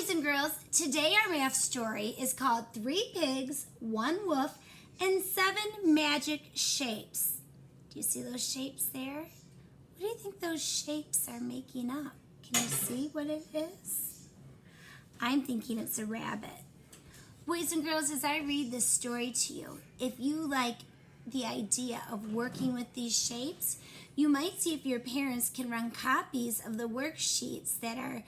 boys and girls, today our math story is called 3 Pigs, 1 Wolf, and 7 Magic Shapes. Do you see those shapes there? What do you think those shapes are making up? Can you see what it is? I'm thinking it's a rabbit. Boys and girls, as I read this story to you, if you like the idea of working with these shapes, you might see if your parents can run copies of the worksheets that are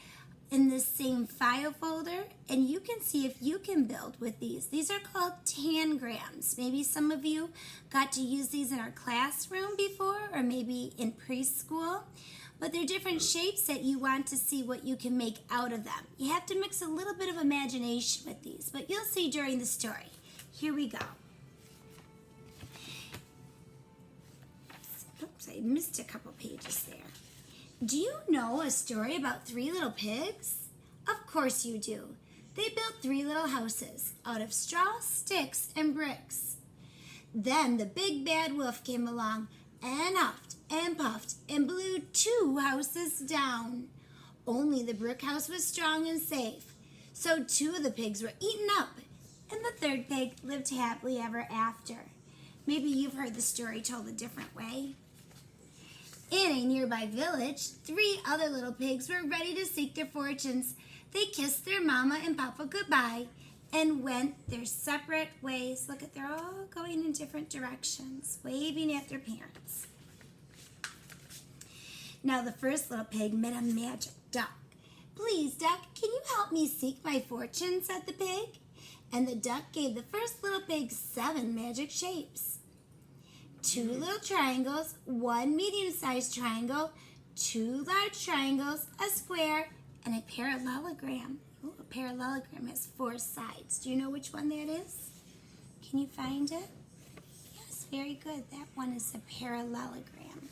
in the same file folder, and you can see if you can build with these. These are called tangrams. Maybe some of you got to use these in our classroom before, or maybe in preschool. But they're different shapes that you want to see what you can make out of them. You have to mix a little bit of imagination with these, but you'll see during the story. Here we go. Oops, I missed a couple pages there. Do you know a story about 3 little pigs? Of course you do. They built 3 little houses out of straw, sticks, and bricks. Then the big bad wolf came along and huffed and puffed and blew 2 houses down. Only the brick house was strong and safe. So 2 of the pigs were eaten up, and the 3rd pig lived happily ever after. Maybe you've heard the story told a different way. In a nearby village, 3 other little pigs were ready to seek their fortunes. They kissed their mama and papa goodbye and went their separate ways. Look, they're all going in different directions, waving at their parents. Now the first little pig met a magic duck. "Please, duck, can you help me seek my fortune?" said the pig. And the duck gave the first little pig 7 magic shapes. 2 little triangles, 1 medium-sized triangle, 2 large triangles, a square, and a parallelogram. Ooh, a parallelogram has 4 sides. Do you know which one that is? Can you find it? Yes, very good. That one is a parallelogram.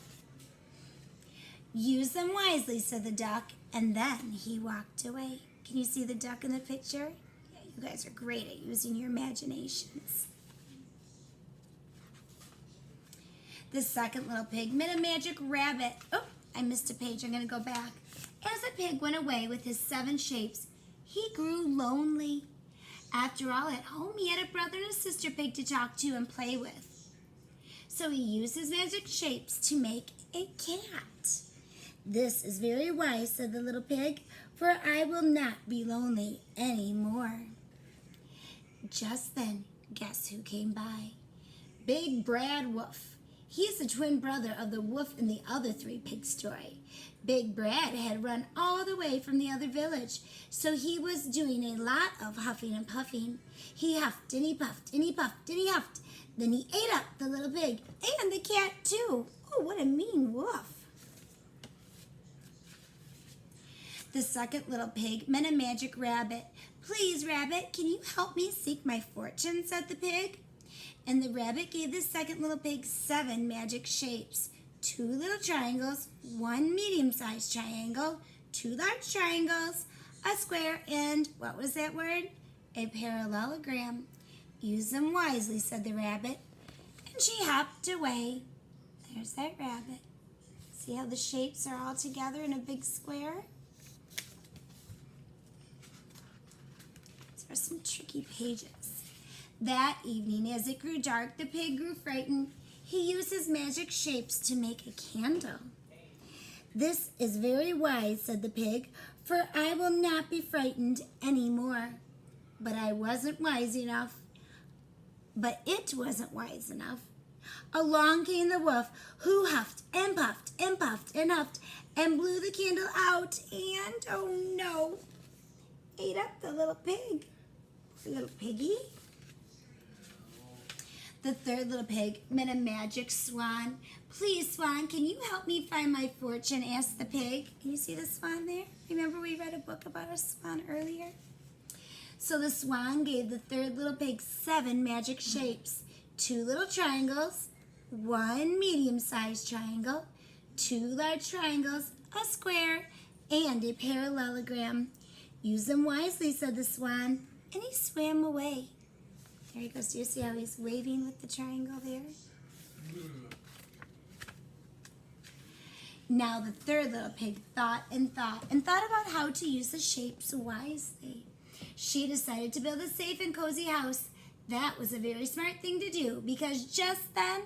"Use them wisely," said the duck, and then he walked away. Can you see the duck in the picture? Yeah, you guys are great at using your imaginations. The second little pig met a magic rabbit. Oh, I missed a page. I'm going to go back. As the pig went away with his 7 shapes, he grew lonely. After all, at home he had a brother and a sister pig to talk to and play with. So he used his magic shapes to make a cat. "This is very wise," said the little pig, "for I will not be lonely anymore." Just then, guess who came by? Big Brad Wolf. He's the twin brother of the wolf in the other 3 pig story. Big Brad had run all the way from the other village, so he was doing a lot of huffing and puffing. He huffed and he puffed and he puffed and he huffed. Then he ate up the little pig and the cat too. Oh, what a mean wolf. The second little pig met a magic rabbit. "Please, rabbit, can you help me seek my fortune?" said the pig. And the rabbit gave the second little pig 7 magic shapes. 2 little triangles, 1 medium-sized triangle, 2 large triangles, a square, and, what was that word? A parallelogram. "Use them wisely," said the rabbit. And she hopped away. There's that rabbit. See how the shapes are all together in a big square? These are some tricky pages. That evening, as it grew dark, the pig grew frightened. He used his magic shapes to make a candle. "This is very wise," said the pig, "for I will not be frightened anymore." But it wasn't wise enough. Along came the wolf, who huffed and puffed and puffed and huffed and blew the candle out and, oh no, ate up the little pig. Little piggy. The third little pig met a magic swan. "Please, swan, can you help me find my fortune?" asked the pig. Can you see the swan there? Remember we read a book about a swan earlier? So the swan gave the third little pig 7 magic shapes. 2 little triangles, 1 medium-sized triangle, 2 large triangles, a square, and a parallelogram. "Use them wisely," said the swan, and he swam away. There he goes. Do you see how he's waving with the triangle there? Now the third little pig thought and thought and thought about how to use the shapes wisely. She decided to build a safe and cozy house. That was a very smart thing to do because just then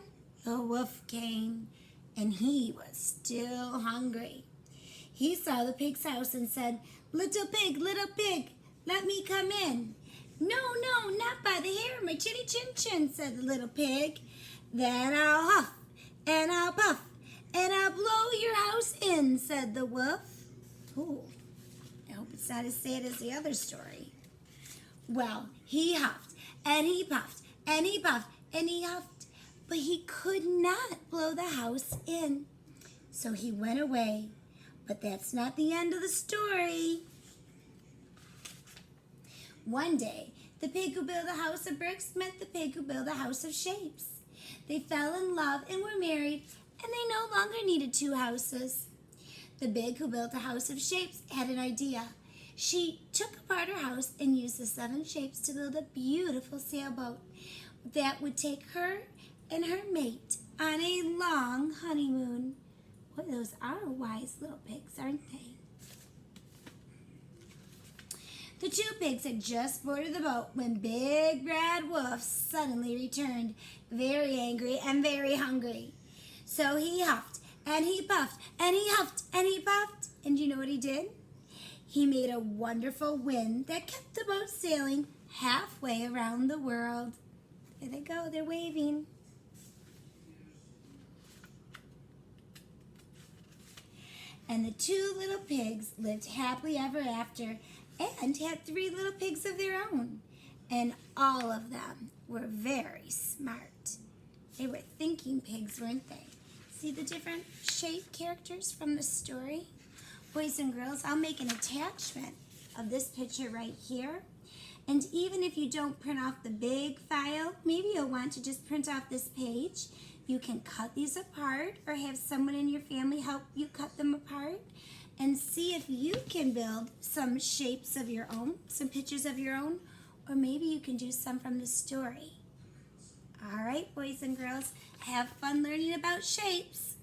the wolf came and he was still hungry. He saw the pig's house and said, little pig, let me come in." "No, no, not by the hair, my chinny chin chin," said the little pig. "Then I'll huff and I'll puff and I'll blow your house in," said the wolf. Ooh, I hope it's not as sad as the other story. Well, he huffed and he puffed and he puffed and he huffed, but he could not blow the house in. So he went away. But that's not the end of the story. One day, the pig who built a house of bricks met the pig who built a house of shapes. They fell in love and were married, and they no longer needed two houses. The pig who built a house of shapes had an idea. She took apart her house and used the 7 shapes to build a beautiful sailboat that would take her and her mate on a long honeymoon. Boy, those are wise little pigs, aren't they? The 2 pigs had just boarded the boat when Big Bad Wolf suddenly returned, very angry and very hungry. So he huffed and he puffed and he huffed and he puffed. And you know what he did? He made a wonderful wind that kept the boat sailing halfway around the world. There they go, they're waving. And the 2 little pigs lived happily ever after and had 3 little pigs of their own. And all of them were very smart. They were thinking pigs, weren't they? See the different shape characters from the story? Boys and girls, I'll make an attachment of this picture right here. And even if you don't print off the big file, maybe you'll want to just print off this page. You can cut these apart or have someone in your family help you cut them apart and see if you can build some shapes of your own, some pictures of your own, or maybe you can do some from the story. All right, boys and girls, have fun learning about shapes.